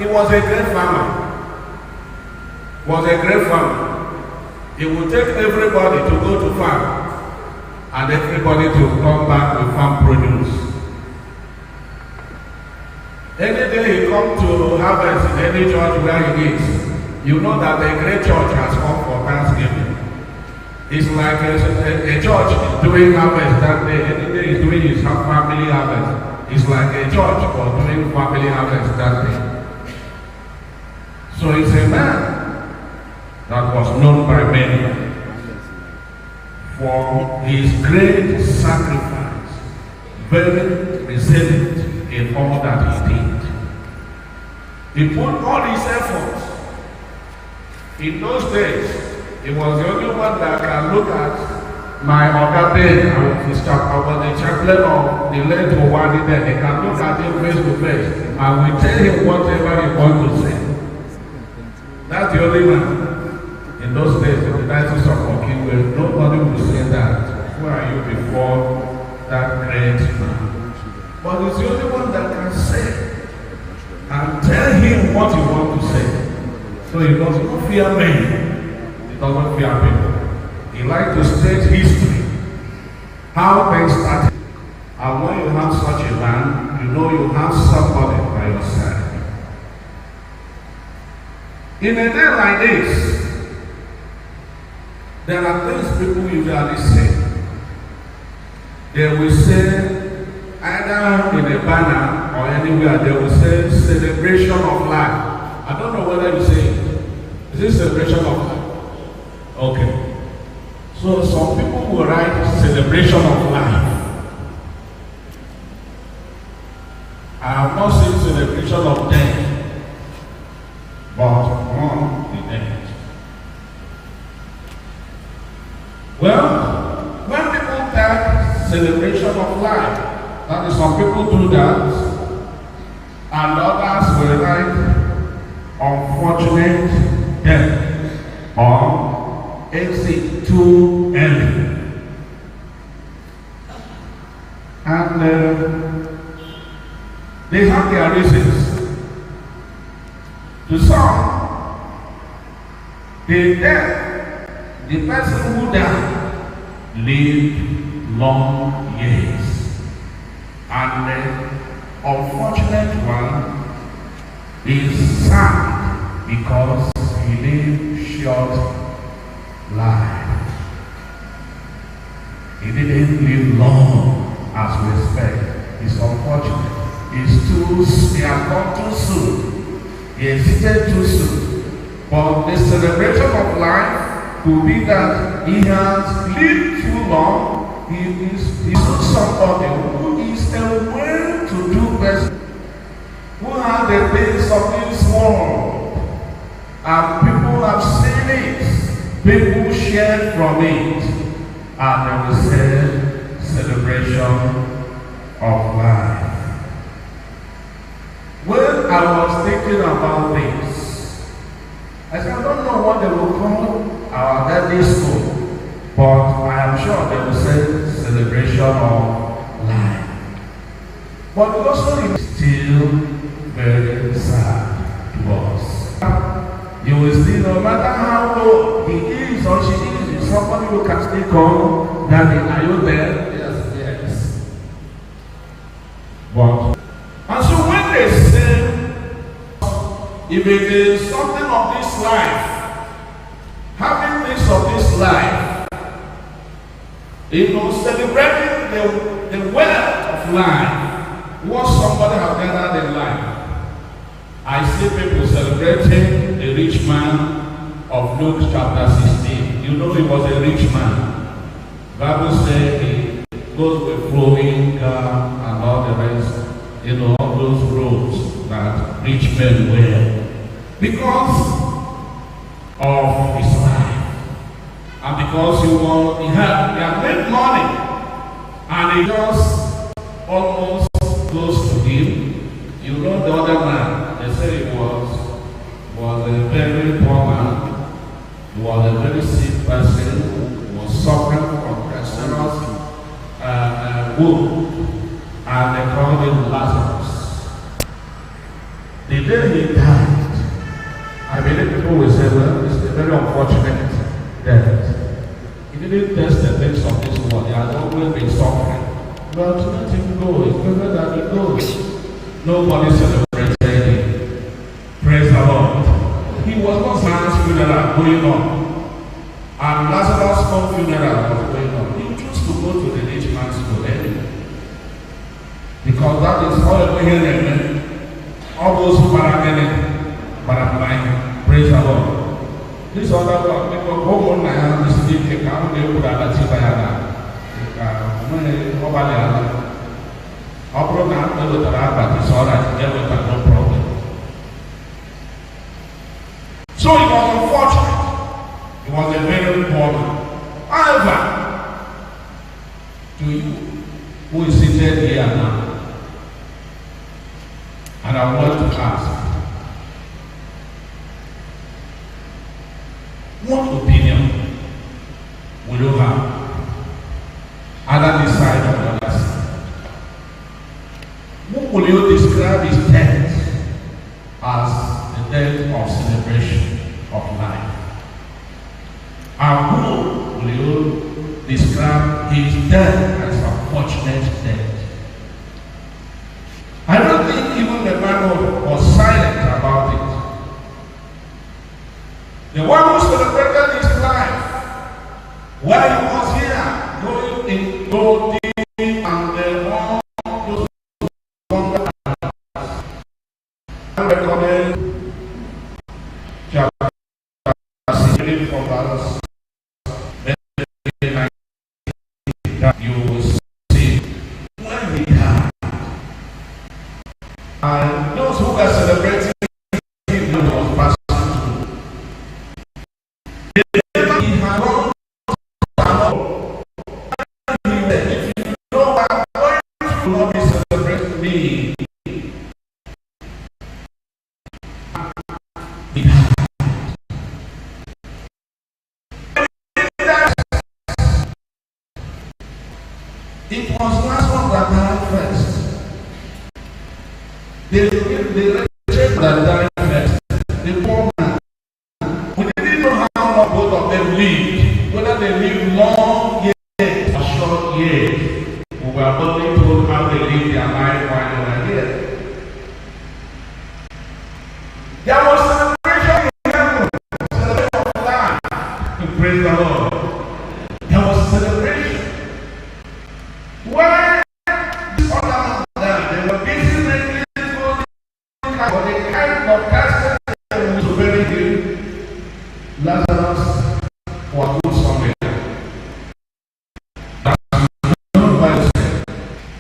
He was a great farmer. Was a great farmer. He would take everybody to go to farm and everybody to come back with farm produce. Any day he come to harvest in any church where he is, you know that a great church has come for Thanksgiving. It's like a church doing harvest that day. Any day he's doing his family harvest. It's like a church for doing family harvest that day. So he's a man that was known by many for his great sacrifice, very resilient in all that he did. He put all his efforts. In those days, he was the only one that can look at my other day. I was the chaplain of the late Owani then. He can look at him face to face and we tell him whatever he wants to say. That's the only man. In those days, in the Diocese of Otum, where nobody would say that. Who are you before that great man? But he's the only one that can say and tell him what he wants to say. So he doesn't fear men. He doesn't fear people. He likes to state history, how things started. And when you have such a man, you know you have somebody by your side. In a day like this, there are things people usually say. They will say, either in a banner or anywhere, they will say celebration of life. I don't know whether you say it. Is it celebration of life? Okay. So some people will write celebration of life. I have not seen celebration of death, but on the dead. Well, when people type celebration of life, that is, some people do that, and others will write unfortunate death or exit too early. And they have their reasons. To some, the person who died lived long years, and the unfortunate one is sad because he lived short life. He didn't live long as we expect. It's unfortunate. He has gone too soon. He exited too soon. But the celebration of life could be that he has lived too long. He is somebody who is aware to do best, who has the things of this world, and people have seen it, people shared from it, and they will say celebration of life. When I was thinking about this, I said, I don't know what they will call our daddy school, but I am sure they will say celebration of life. But also it's still very sad to us. You will see, no matter how old he is or she is, somebody who can still call, Daddy, are you there? Yes, yes. But, and so when they say, if it is something of this life, having things of this life, celebrating the wealth of life, what somebody has gathered in life. I see people celebrating the rich man of Luke chapter 16. You know he was a rich man. The Bible says he goes with flowing and all the rest, all those robes that rich men wear. Because of his life. And because he had made money. And he just almost close to him. You know the other man, they say he was a very poor man. He was a very sick person. He was suffering from cancerous wound. And they called him Lazarus. The day he died, people will say, well, it's a very unfortunate death. He didn't test the things of this world. He has always been suffering. But let him go. It's better that he goes. Nobody celebrated him. Praise the Lord. He was not Lazarus' funeral going on. And Lazarus' own funeral was going on. He chose to go to the rich man's funeral. Because that is all the way all those who are praise the Lord. This other one, people go on now, this is the account they would have achieved by Anna. So it was unfortunate. It was a very poor man. However, to you who is seated here now, and I want to ask, what opinion will you have? Other this side or the other side? What will you describe his death as the death of celebration of life? And who will you describe his death as unfortunate death? I don't think even the man was silent about it. The one who celebrated his life while he was here, going in gold and all those wonders, and recorded chapter 16 from verse 19, you will see when he died. And those who were celebrating him was passing through. He had gone down. If you know I'm going to not be celebrating me, he died. It was last one that died first. They rejected that died first. The poor man. We didn't know how long both of them lived. Whether they lived long years or short years. We were only told how they lived their life while they were here. There was celebration in heaven. Celebration of life. Praise the Lord. There was celebration. Why this other man died? They were busy making food, but they kind of casted them to bury him. Lazarus was put somewhere. That's not what it said.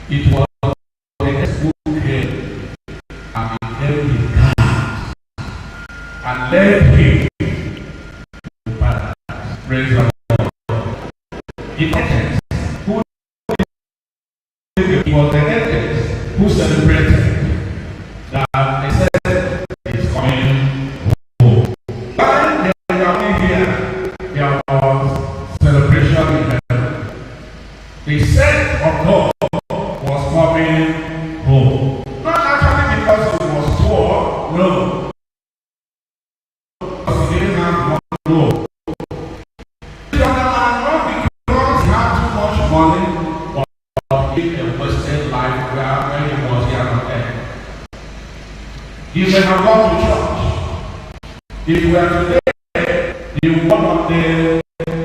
It was the next who came and he held his hands and led him to paradise. Praise the Lord. It was it was the elders who celebrated that they said he's coming home. While they were coming here, there was celebration in heaven. The saint of God was coming home. Not actually because he was poor, no. Because he didn't have money, no. The other man, not because he had too much money, a Western life where he was here on earth. He may have gone to church. If we are today, in one of the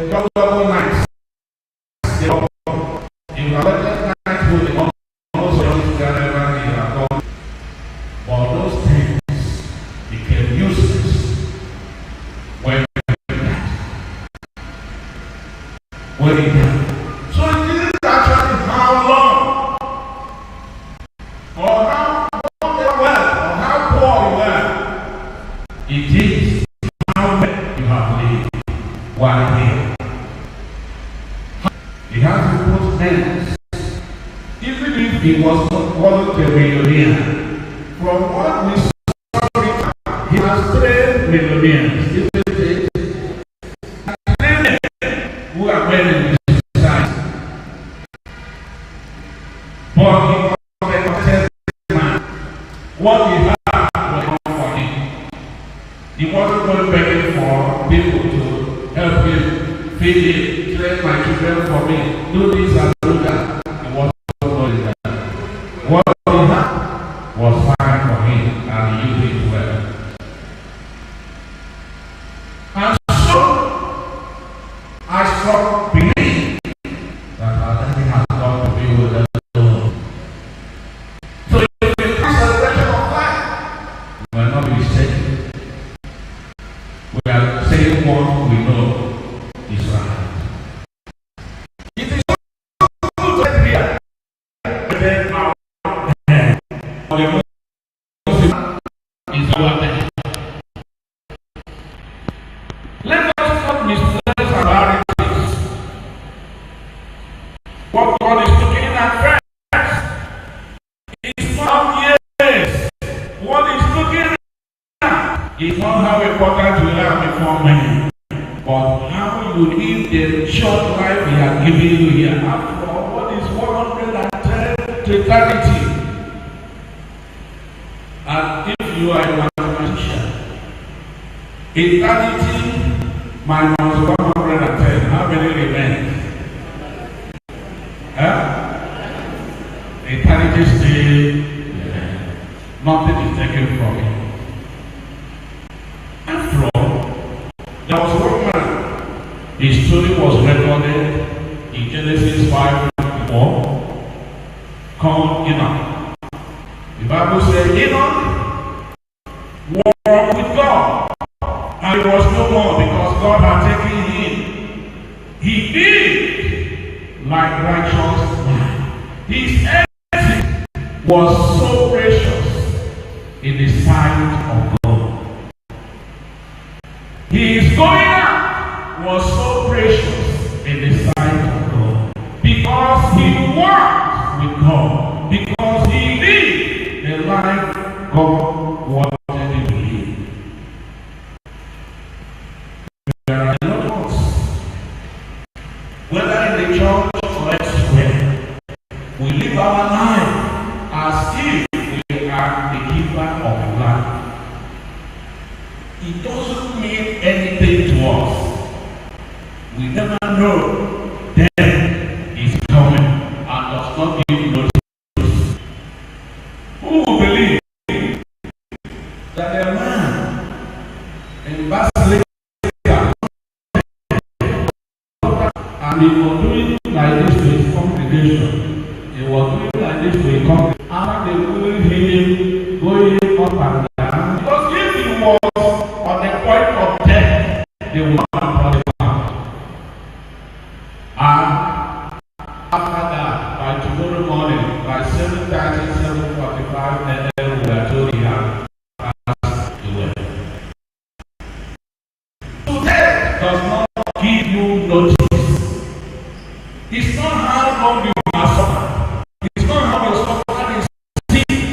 double nights, if you are let night with the almost wherever he have gone, but those things became useless when he died. When he died. So it didn't actually how long or how well or how poor you were. It is how well you have lived while here. He has to put ends. Even if he wasn't a millionaire, from what we saw, he has 3 millionaires. Isn't it? 3 men who are wearing this size. But he was a content man. What he had was enough for him. He wasn't going begging for people to help him, feed him, train my children for me, do this and do that. He wasn't doing that. What he had was fine for him, and he used it well. And so, I strongly believe that our enemy has got to be with us alone. So if it comes to the celebration of life, we will not be mistaken. We are saying what we know is right. It is not good to get here, but then our head the Muslim is our head. Let us not misplace our priorities. What God is looking at first is not yes. What is looking at is not how important we are before many, but how you live the short life He has given you here. After all, what is 110 to eternity? And if you are a mathematician, eternity minus 110, how many remain? Eternity still, nothing is taken from you. After all, there was one man, his story was recorded in Genesis 5:4, called Enoch. The Bible says Enoch walked with God, and he was no more because God had taken him. He lived like righteous man. His ethic was so precious in the sight of God. His going out was so precious in the sight of God because he walked with God, because he lived the life God wanted him to live. There are a lot of us, whether in the church or elsewhere, we live our life as if we are the giver of life. It doesn't mean anything to us. We never know death is coming and does not give notice. Who will believe that a man in Basilica and he was doing like this to his congregation, he was doing like this to his congregation, after they couldn't hear him going up and down, because if he was on the point of death, they would not have brought him out. And after that, by tomorrow morning, by 7:30, 7:45, then we are told he had passed away. So death does not give you notice. It's not how long you have suffered. It's not how your suffering is seen.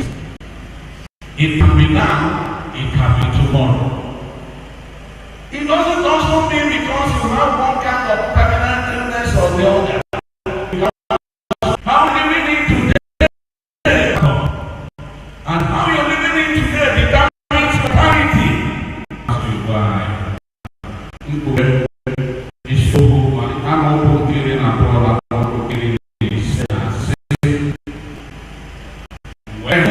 It can be now, it can be tomorrow. It doesn't also mean because you have one kind of permanent illness or the other. How you living today and how you're living today determines eternity. As you buy, it's so good. I'm open killing and brother, I'm open killing this and say, when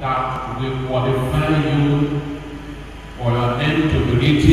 that will qualify you eating